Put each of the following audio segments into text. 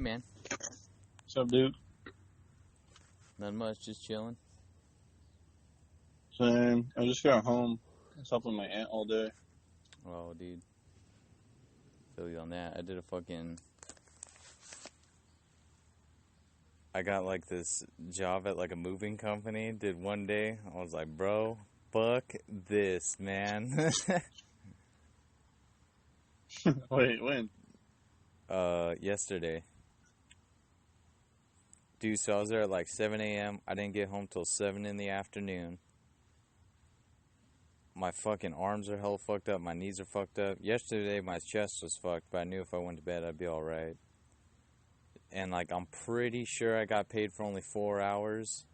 man. What's up, dude? Not much, just chilling. Same. I just got home. I was helping my aunt all day. Oh, dude. Feel you on that. I did a fucking... I got, like, this job at, like, a moving company. Did one day. I was like, bro, fuck this, man. Wait, when? Yesterday. Dude, so I was there at, like, 7 a.m. I didn't get home till 7 in the afternoon. My fucking arms are hella fucked up. My knees are fucked up. Yesterday, my chest was fucked, but I knew if I went to bed, I'd be alright. And, like, I'm pretty sure I got paid for only 4 hours.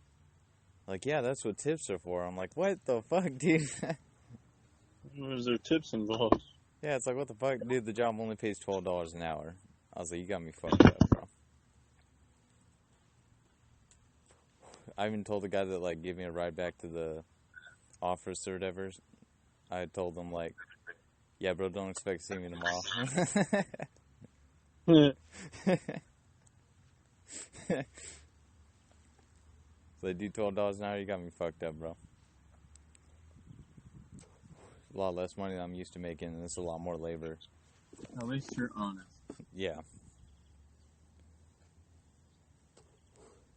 Like, yeah, that's what tips are for. I'm like, what the fuck, dude? Was there tips involved? Yeah, it's like, what the fuck? Dude, the job only pays $12 an hour. I was like, you got me fucked up, bro. I even told the guy that, like, gave me a ride back to the office or whatever. I told him, like, yeah, bro, don't expect to see me tomorrow. So they do $12 an hour, you got me fucked up, bro. A lot less money than I'm used to making, and it's a lot more labor. At least you're honest. Yeah.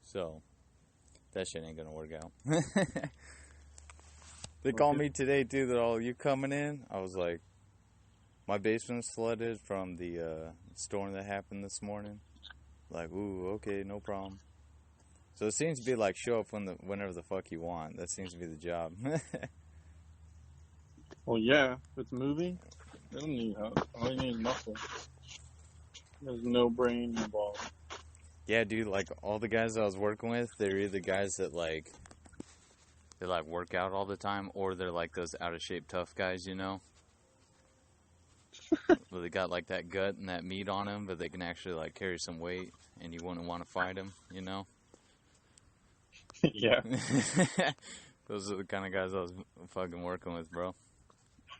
So, that shit ain't gonna work out. They called me today, too, that all you coming in? I was like, my basement's flooded from the storm that happened this morning. Like, ooh, okay, no problem. So it seems to be like, show up whenever the fuck you want. That seems to be the job. Well, yeah, if it's moving, they don't need help. All you need is muscle. There's no brain involved. Yeah, dude, like, all the guys I was working with, they're either guys that, like, they, like, work out all the time, or they're, like, those out-of-shape tough guys, you know? Where they got, like, that gut and that meat on them, but they can actually, like, carry some weight, and you wouldn't want to fight them, you know? Yeah. Those are the kind of guys I was fucking working with, bro.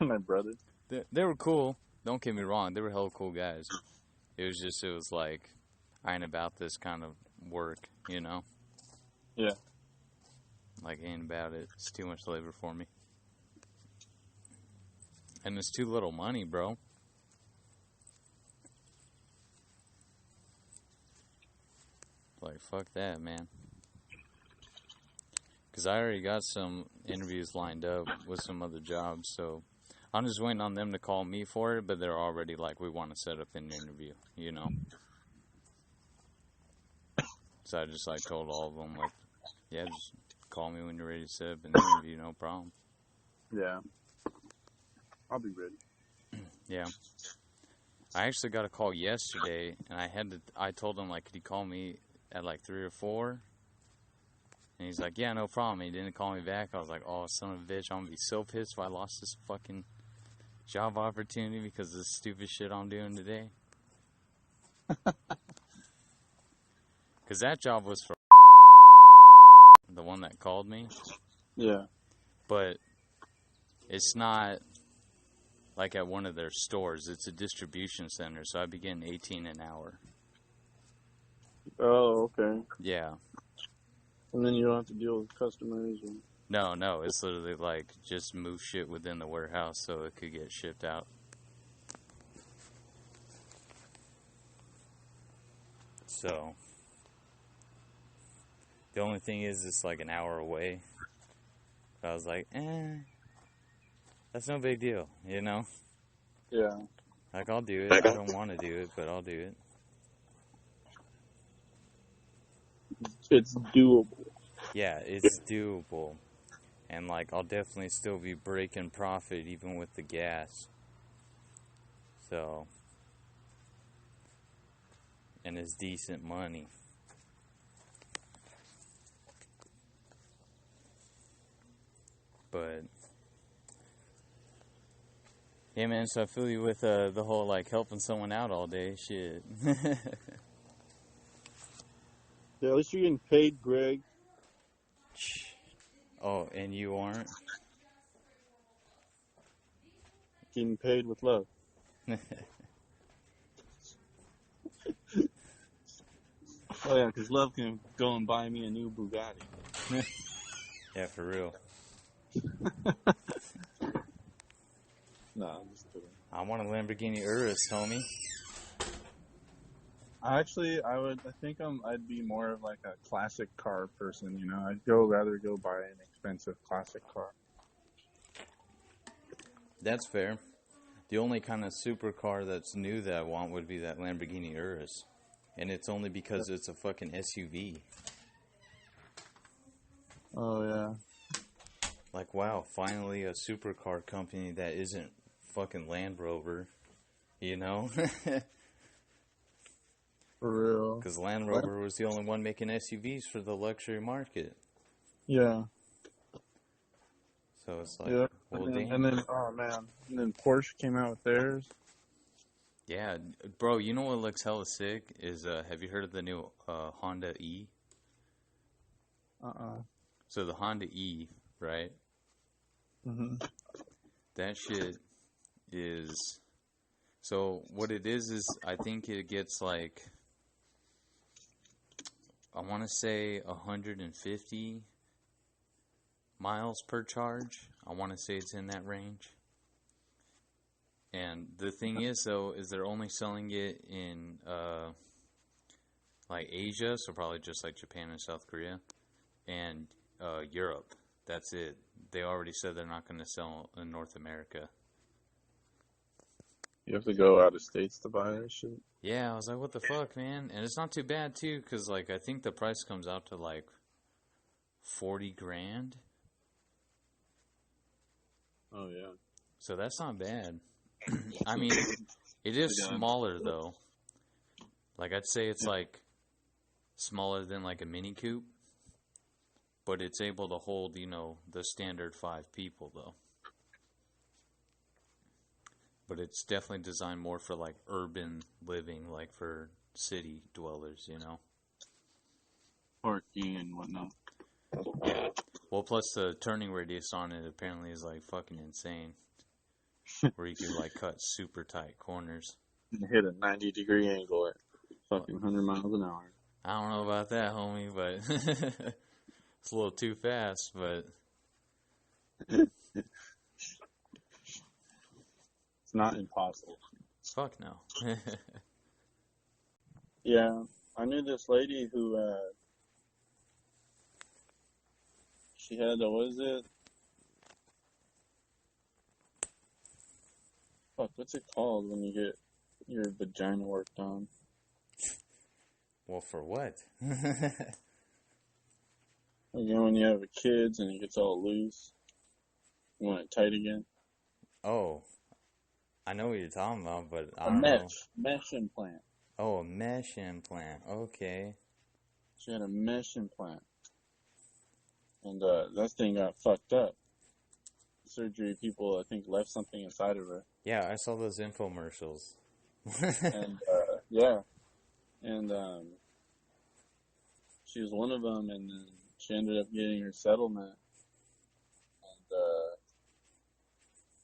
My brother. They were cool. Don't get me wrong. They were hella cool guys. It was like, I ain't about this kind of work, you know? Yeah. Like, ain't about it. It's too much labor for me. And it's too little money, bro. Like, fuck that, man. Because I already got some interviews lined up with some other jobs, so I'm just waiting on them to call me for it, but they're already like, we want to set up an interview, you know? So I just, like, told all of them, like, yeah, just call me when you're ready to set up an interview, no problem. Yeah. I'll be ready. Yeah. I actually got a call yesterday, and I told him, like, could he call me at, like, 3 or 4? And he's like, yeah, no problem. He didn't call me back. I was like, oh, son of a bitch, I'm going to be so pissed if I lost this fucking job opportunity because of this stupid shit I'm doing today. Because that job was for the one that called me. Yeah. But it's not like at one of their stores. It's a distribution center, so I'd be getting $18 an hour. Oh, okay. Yeah. And then you don't have to deal with customers. No, it's literally like just move shit within the warehouse so it could get shipped out. So, the only thing is it's like an hour away. I was like, that's no big deal, you know? Yeah. Like, I'll do it. I don't want to do it, but I'll do it. It's doable. Yeah, it's doable. And, like, I'll definitely still be breaking profit even with the gas. So, and it's decent money. But, yeah, man, so I feel you with the whole, like, helping someone out all day. Shit. Yeah, at least you're getting paid, Greg. Oh, and you aren't? Getting paid with love. Oh yeah, because Love can go and buy me a new Bugatti. Yeah, for real. No, I'm just kidding. I want a Lamborghini Urus, homie. I think I'd be more of like a classic car person, you know. Rather go buy an expensive classic car. That's fair. The only kind of supercar that's new that I want would be that Lamborghini Urus. And it's only because it's a fucking SUV. Oh, yeah. Like, wow, finally a supercar company that isn't fucking Land Rover, you know? For real. Because Land Rover was the only one making SUVs for the luxury market. Yeah. So it's like, Yeah. well, And then, oh man. And then Porsche came out with theirs. Yeah, bro, you know what looks hella sick is, have you heard of the new Honda E? So the Honda E, right? Mm-hmm. That shit is, so what it is I think it gets like, I want to say 150 miles per charge. I want to say it's in that range. And the thing is, though, is they're only selling it in, like, Asia, so probably just like Japan and South Korea, and Europe. That's it. They already said they're not going to sell in North America. You have to go out of states to buy that shit. Yeah, I was like, what the fuck, man? And it's not too bad, too, because, like, I think the price comes out to, like, 40 grand. Oh, yeah. So that's not bad. I mean, it is smaller, though. Like, I'd say it's, like, smaller than, like, a Mini Coupe. But it's able to hold, you know, the standard 5 people, though. But it's definitely designed more for, like, urban living, like, for city dwellers, you know? Parking and whatnot. Yeah. Well, plus the turning radius on it apparently is, like, fucking insane. Where you could, like, cut super tight corners. And hit a 90-degree angle at fucking 100 miles an hour. I don't know about that, homie, but it's a little too fast, but... It's not impossible. Fuck no. Yeah, I knew this lady who, she had what is it? Fuck, what's it called when you get your vagina worked on? Well, for what? Again, when you have kids and it gets all loose, you want it tight again? Oh, I know what you're talking about, but I A don't know. mesh implant. Oh, a mesh implant. Okay. She had a mesh implant. And that thing got fucked up. Surgery people, I think, left something inside of her. Yeah, I saw those infomercials. And, yeah. And she was one of them, and then she ended up getting her settlement.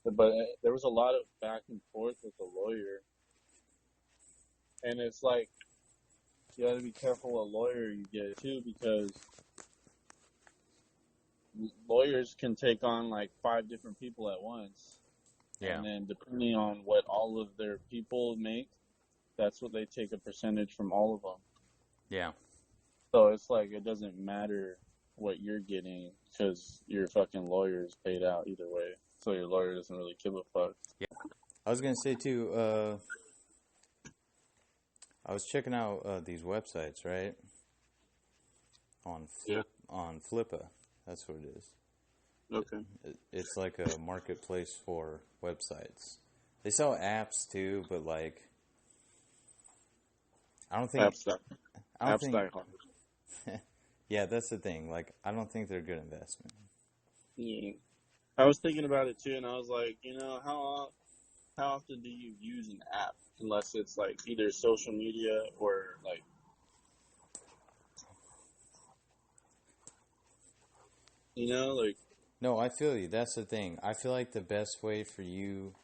And, but there was a lot of back and forth with the lawyer. And it's like, you gotta be careful what lawyer you get, too, because lawyers can take on like 5 different people at once. Yeah. And then depending on what all of their people make, that's what they take a percentage from all of them. Yeah. So it's like, it doesn't matter what you're getting because your fucking lawyer is paid out either way. So your lawyer doesn't really give a fuck. Yeah. I was going to say too, I was checking out these websites, right? On Flippa. That's what it is. Okay. It's like a marketplace for websites. They sell apps too, but like, I don't think yeah, that's the thing. Like, I don't think they're a good investment. Yeah. I was thinking about it too, and I was like, you know, how often do you use an app unless it's like either social media or like, you know, like. No, I feel you. That's the thing. I feel like the best way for you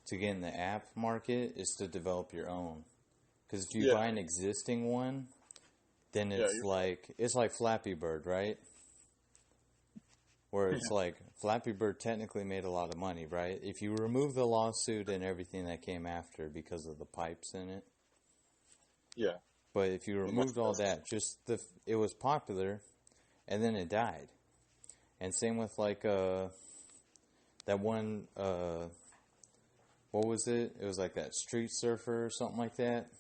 to get in the app market is to develop your own. Because if you buy an existing one, then it's like Flappy Bird, right? Where it's like Flappy Bird technically made a lot of money, right? If you remove the lawsuit and everything that came after because of the pipes in it. Yeah. But if you removed all that, it was popular, and then it died. And same with like that one. What was it? It was like that Street Surfer or something like that.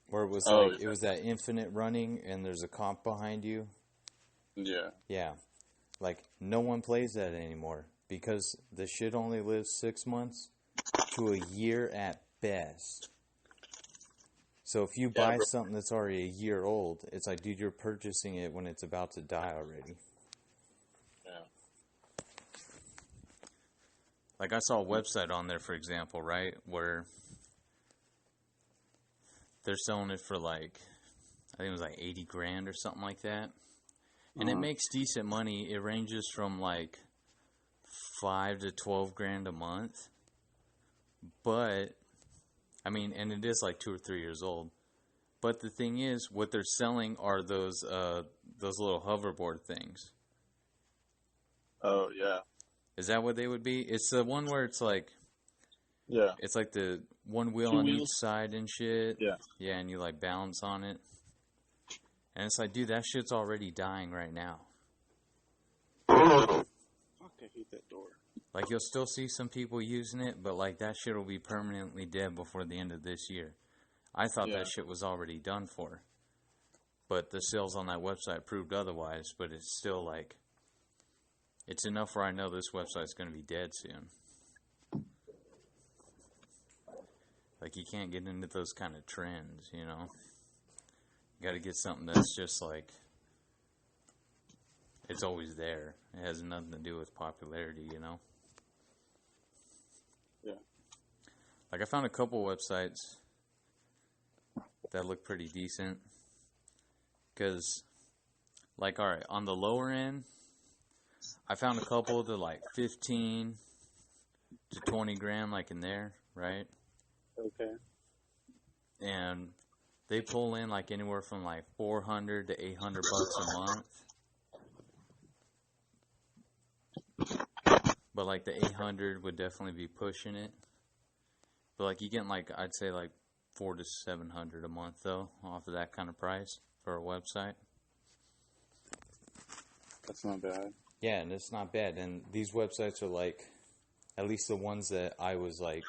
Where it was it was that infinite running and there's a cop behind you. Yeah. Yeah. Like, no one plays that anymore because the shit only lives 6 months to a year at best. So if you buy something that's already a year old, it's like, dude, you're purchasing it when it's about to die already. Yeah. Like, I saw a website on there, for example, right, where they're selling it for like, I think it was like 80 grand or something like that. And it makes decent money. It ranges from like 5 to 12 grand a month. But, I mean, and it is like 2 or 3 years old. But the thing is, what they're selling are those little hoverboard things. Oh, yeah. Is that what they would be? It's the one where it's like, yeah, it's like the one wheel Two on wheels? each side and shit. Yeah. Yeah, and you like balance on it. And it's like, dude, that shit's already dying right now. Fuck, I hate that door. Like, you'll still see some people using it, but like that shit will be permanently dead before the end of this year. I thought that shit was already done for. But the sales on that website proved otherwise, but it's still like, it's enough where I know this website's going to be dead soon. Like, you can't get into those kind of trends, you know? You got to get something that's just like, it's always there. It has nothing to do with popularity, you know? Yeah. Like, I found a couple websites that look pretty decent. Because, like, alright, on the lower end, I found a couple that like 15 to 20 grand, like in there, right? Okay. And they pull in like anywhere from like 400 to 800 bucks a month. But like the 800 would definitely be pushing it. But like you get like, I'd say like 400 to 700 a month though, off of that kind of price for a website. That's not bad. Yeah, and it's not bad. And these websites are like, at least the ones that I was like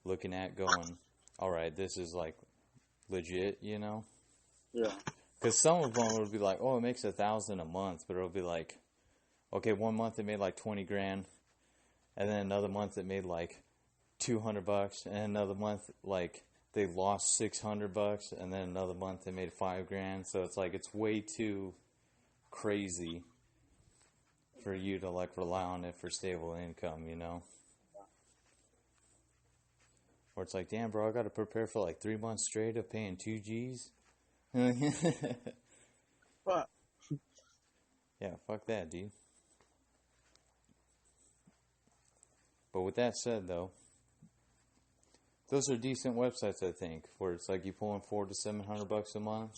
looking at going, all right, this is like legit, you know? Yeah. Because some of them would be like, oh, it makes $1,000 a month, but it'll be like, okay, 1 month it made like 20 grand, and then another month it made like 200 bucks, and another month like they lost 600 bucks, and then another month they made 5 grand. So it's like, it's way too crazy for you to like rely on it for stable income, you know? Or it's like, damn, bro, I got to prepare for like 3 months straight of paying 2 G's. What? Yeah, fuck that, dude. But with that said, though, those are decent websites, I think, where it's like you pull in 400 to 700 bucks a month.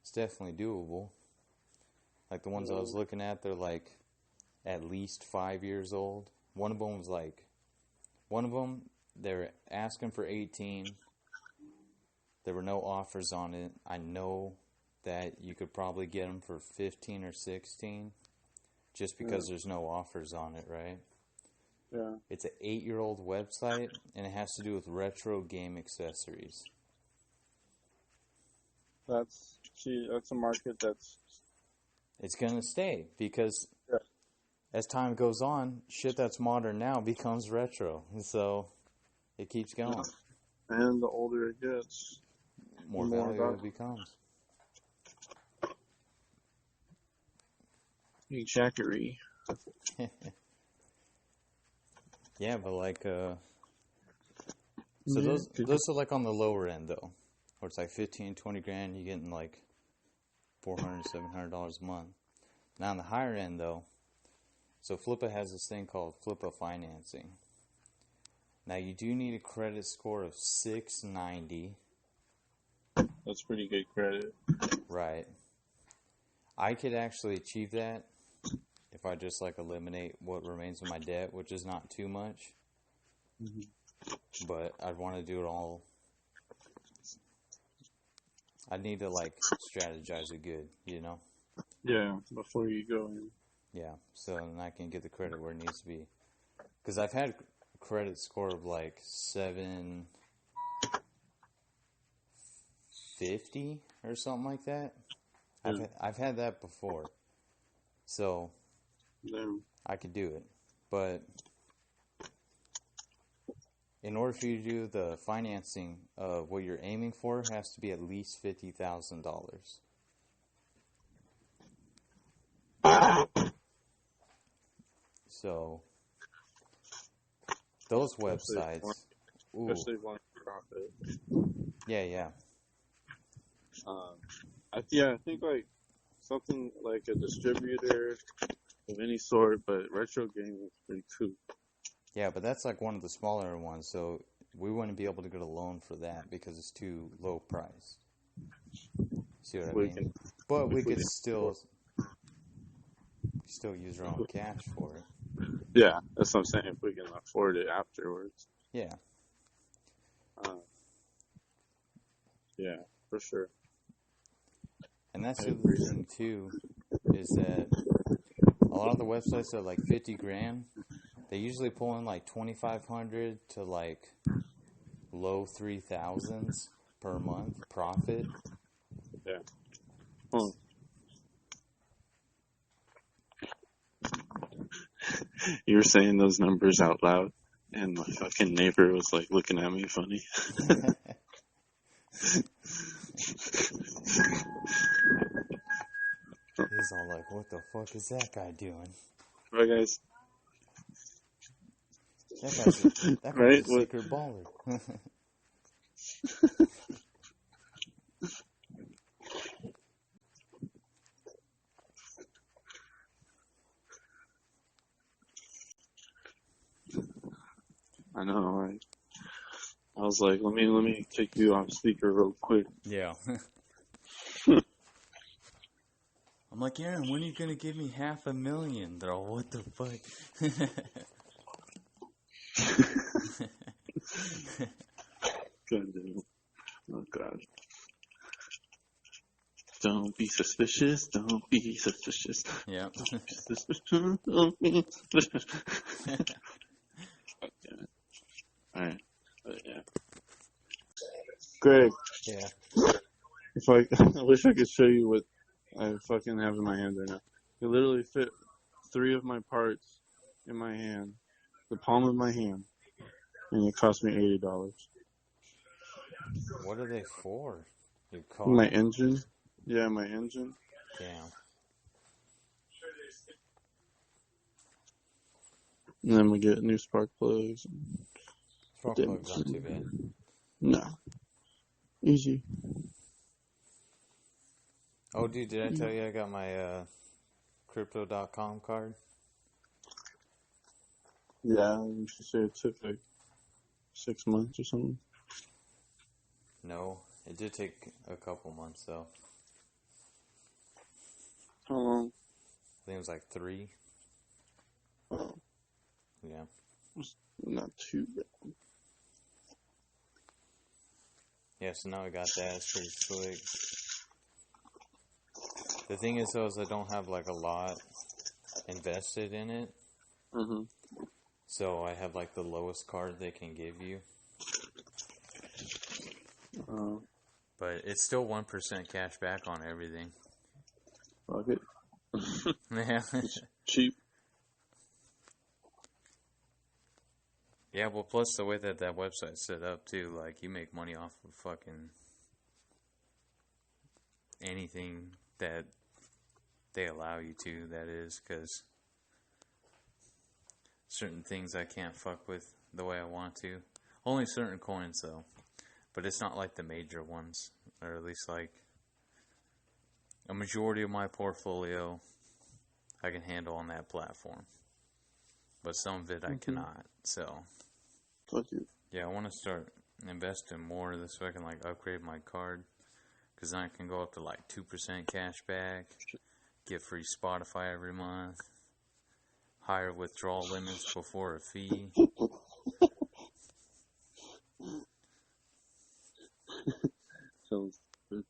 It's definitely doable. Like the ones I was looking at, they're like at least 5 years old. One of them, they're asking for 18. There were no offers on it. I know that you could probably get them for 15 or 16 just because there's no offers on it, right? Yeah. It's an 8-year-old website, and it has to do with retro game accessories. That's a market that's... It's going to stay because as time goes on, shit that's modern now becomes retro. And so it keeps going. And the older it gets, More valuable it becomes. ExZachary. Yeah, but like, so those are like on the lower end though, where it's like 15, 20 grand, you're getting like $400, $700 a month. Now on the higher end though, so Flippa has this thing called Flippa financing. Now you do need a credit score of 690. That's That's pretty good credit. Right. I could actually achieve that if I just like eliminate what remains of my debt, which is not too much. Mm-hmm. But I'd want to do it all. I'd need to like strategize it good, you know? Yeah, before you go in. Yeah, so then I can get the credit where it needs to be. Because I've had a credit score of like 750 or something like that. Yeah. I've had that before. So I could do it. But in order for you to do the financing of what you're aiming for, it has to be at least $50,000. So those websites, especially if you want profit. yeah. I think like something like a distributor of any sort, but retro gaming is pretty cool. Yeah, but that's like one of the smaller ones, so we wouldn't be able to get a loan for that because it's too low price. See what I mean? But we could still use our own cash for it. Yeah, that's what I'm saying. If we can afford it afterwards. Yeah. Yeah, for sure. And that's the other thing too, is that a lot of the websites are like 50 grand. They usually pull in like 2,500 to like low 3,000s per month profit. Yeah. You were saying those numbers out loud, and my fucking neighbor was like looking at me funny. He's all like, what the fuck is that guy doing? Right, guys? That guy's a secret baller. I know, right? I was like, let me take you off speaker real quick. Yeah. I'm like, Aaron, when are you gonna give me $500,000? They're all, what the fuck? God damn. Oh God. Don't be suspicious. Don't be suspicious. Yeah. Don't be suspicious. Okay. Alright. Yeah. Greg. Yeah. If I wish I could show you what I fucking have in my hand right now. It literally fit 3 of my parts in my hand, the palm of my hand, and it cost me $80. What are they for? Your car? My engine. Yeah, my engine. Damn. And then we get new spark plugs. Spark plugs aren't too bad. No. Easy. Oh, dude, did I tell you I got my Crypto.com card? Yeah, you should say it took like 6 months or something. No, it did take a couple months, though. How long? I think it was like 3. Oh. Yeah. It's not too bad. Yeah, so now I got that. It's pretty slick. The thing is, though, is I don't have like a lot invested in it. Mm-hmm. So I have like the lowest card they can give you. But it's still 1% cash back on everything. Fuck it. Yeah. It's cheap. Yeah, well, plus the way that website's set up, too, like, you make money off of fucking anything that they allow you to, that is, because certain things I can't fuck with the way I want to. Only certain coins, though. But it's not like the major ones, or at least, like, a majority of my portfolio I can handle on that platform. But some of it I cannot, so... Fuck it. Yeah, I want to start investing more so I can, like, upgrade my card. Because then I can go up to like 2% cash back, get free Spotify every month, higher withdrawal limits before a fee. Sounds good.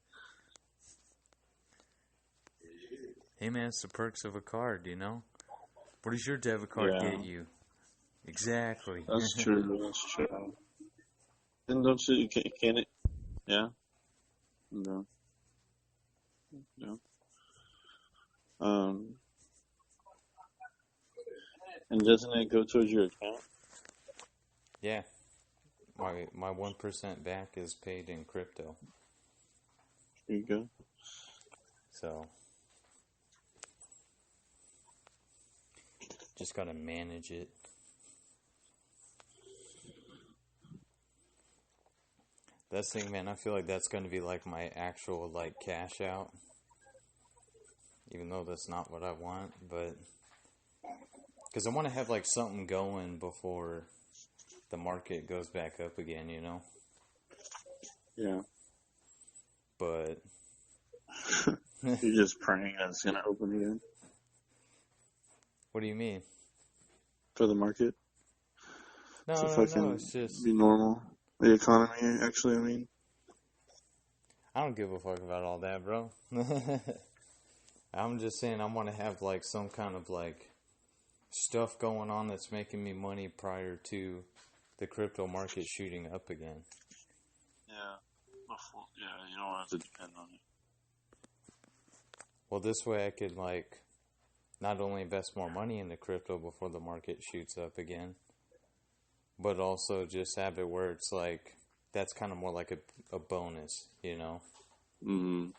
Hey man, it's the perks of a card, you know? What does your debit card Yeah. get you? Exactly. That's true. That's true. And don't you, can it? Yeah? No. No. And doesn't it go towards your account? Yeah. My 1% back is paid in crypto. There you go. So, just gotta manage it. That's the thing, man. I feel like that's gonna be like my actual like cash out. Even though that's not what I want, but because I want to have like something going before the market goes back up again, you know? Yeah. But You're just praying that it's going to open again what do you mean? for the market No, to no, fucking it's just be normal. The economy, actually, I mean. I don't give a fuck about all that, bro. I'm just saying I want to have like some kind of like stuff going on that's making me money prior to the crypto market shooting up again. Yeah. Yeah, you don't have to depend on it. Well, this way I could like not only invest more money into crypto before the market shoots up again, but also just have it where it's like that's kind of more like a bonus, you know? Mm-hmm.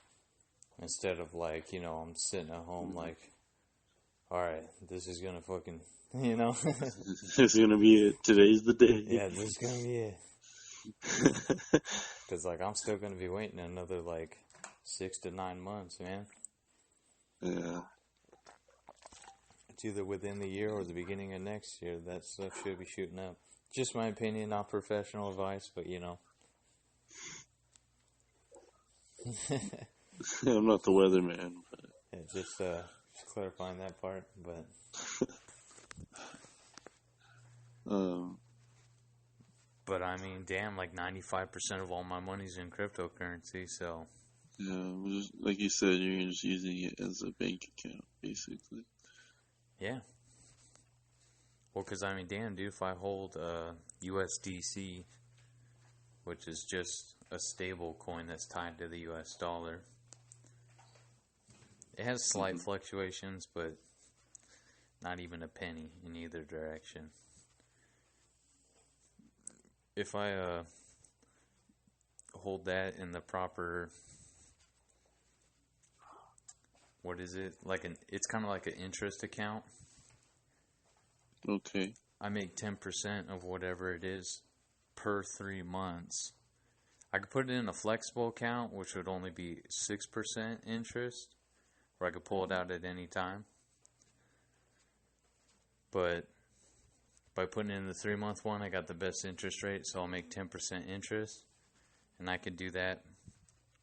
Instead of like, you know, I'm sitting at home like, all right, this is gonna fucking, you know? It's going to be it. Today's the day. Yeah, this is gonna be it. Because like I'm still gonna be waiting another like 6 to 9 months, man. Yeah. It's either within the year or the beginning of next year. That stuff should be shooting up. Just my opinion, not professional advice, but you know. I'm not the weatherman, but Yeah, just clarifying that part, but but I mean, damn, like 95% of all my money's in cryptocurrency, so yeah, just, like you said, you're just using it as a bank account, basically. yeah. Well, because I mean, damn, dude, if I hold USDC, which is just a stable coin that's tied to the US dollar, it has slight fluctuations, but not even a penny in either direction. If I hold that in the proper, what is it? It's kind of like an interest account. Okay. I make 10% of whatever it is per 3 months. I could put it in a flexible account, which would only be 6% interest, where I could pull it out at any time. But by putting it in the 3-month one, I got the best interest rate, so I'll make 10% interest. And I could do that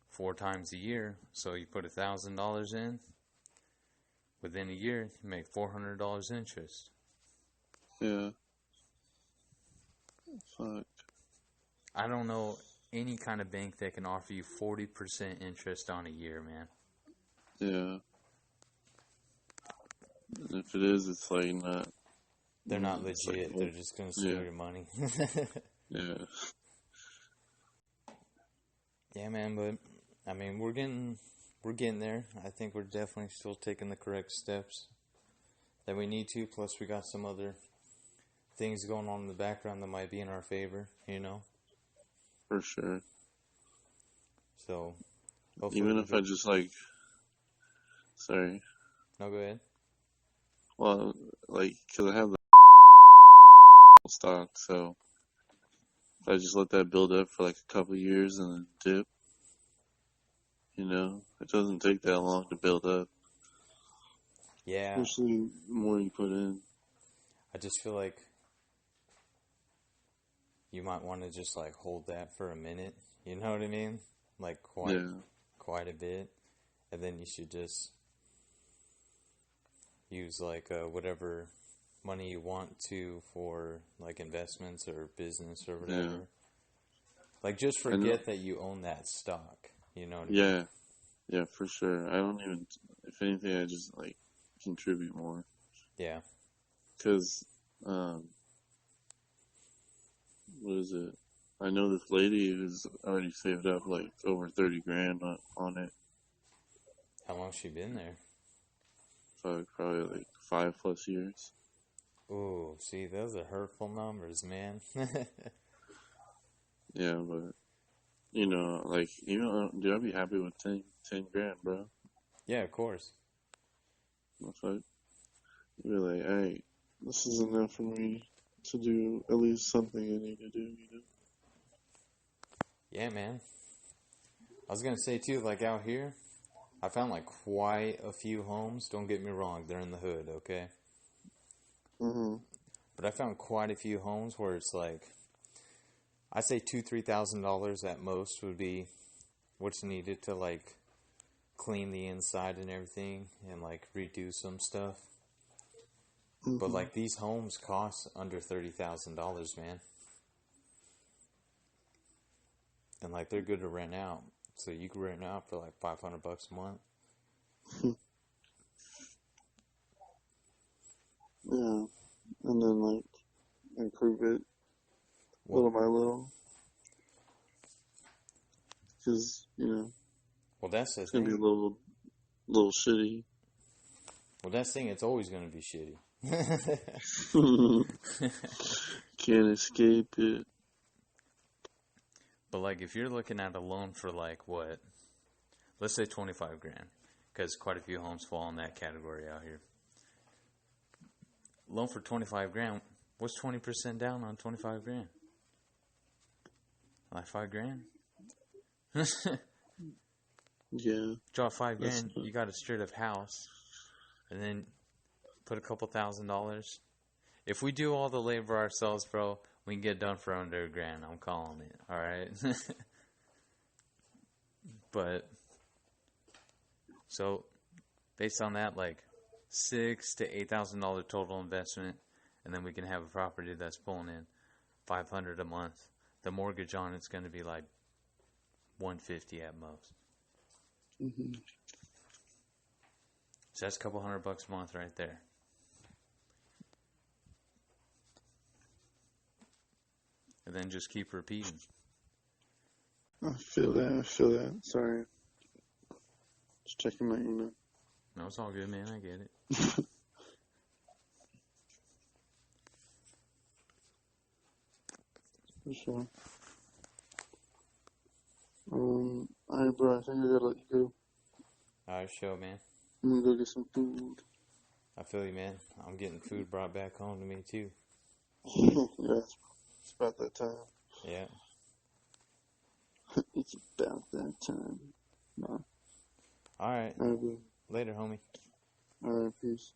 4 times a year. So you put $1,000 in, within a year, you make $400 interest. Yeah. Fuck. I don't know any kind of bank that can offer you 40% interest on a year, man. Yeah. And if it is, it's like not. They're not it's legit. like, They're just going to steal yeah. your money. Yeah. Yeah, man, but I mean, we're getting there. I think we're definitely still taking the correct steps that we need to. Plus, we got some other things going on in the background that might be in our favor, you know? For sure. So, Even if I just like, sorry. No, go ahead. Well, like, cause I have the stock, so if I just let that build up for like a couple of years and then dip, you know, it doesn't take that long to build up. Yeah. Especially the more you put in. I just feel like you might want to just like hold that for a minute. You know what I mean? Like quite a bit, and then you should just use like whatever money you want to for like investments or business or whatever. Yeah. Like just forget that you own that stock. You know what I mean? Yeah. Yeah, for sure. I don't even, if anything, I just like contribute more. Yeah. Because, what is it? I know this lady who's already saved up like over 30 grand on it. How long's she been there? So probably like 5+ years. Ooh, see, those are hurtful numbers, man. Yeah, but, you know, like, dude, I'd be happy with 10 grand, bro. Yeah, of course. The fuck? You'd be like, hey, this is enough for me to do at least something I need to do, you know? Yeah, man. I was gonna say too, like out here, I found like quite a few homes. Don't get me wrong, they're in the hood, okay? Mm-hmm. But I found quite a few homes where it's like, I say $2,000-$3,000 at most would be what's needed to like clean the inside and everything and like redo some stuff. Mm-hmm. But like these homes cost under $30,000, man. And like they're good to rent out. So you can rent out for like $500 a month. Yeah. And then like improve it little by little. Because, you know, well, that's the it's thing. going to be a little shitty. Well, that's the thing. It's always going to be shitty. Can't escape it. But like, if you're looking at a loan for like what? Let's say 25 grand, because quite a few homes fall in that category out here. Loan for 25 grand. What's 20% down on 25 grand? Like 5 grand? Yeah. Draw 5 grand, you got a straight up house, and then put a couple $1,000. If we do all the labor ourselves, bro, we can get done for under $1,000. I'm calling it. All right. But so based on that, like $6,000 to $8,000 total investment, and then we can have a property that's pulling in $500 a month. The mortgage on it's going to be like $150 at most. Mm-hmm. So that's a couple $100 a month right there. And then just keep repeating. I feel that. Sorry. Just checking my email. No, it's all good, man. I get it. For sure. Alright, bro, I think I gotta let you go. Alright, show, man. I'm gonna go get some food. I feel you, man. I'm getting food brought back home to me, too. Yeah, it's about that time. Yeah. It's about that time. No. Alright. Alright, bro. Later, homie. Alright, peace.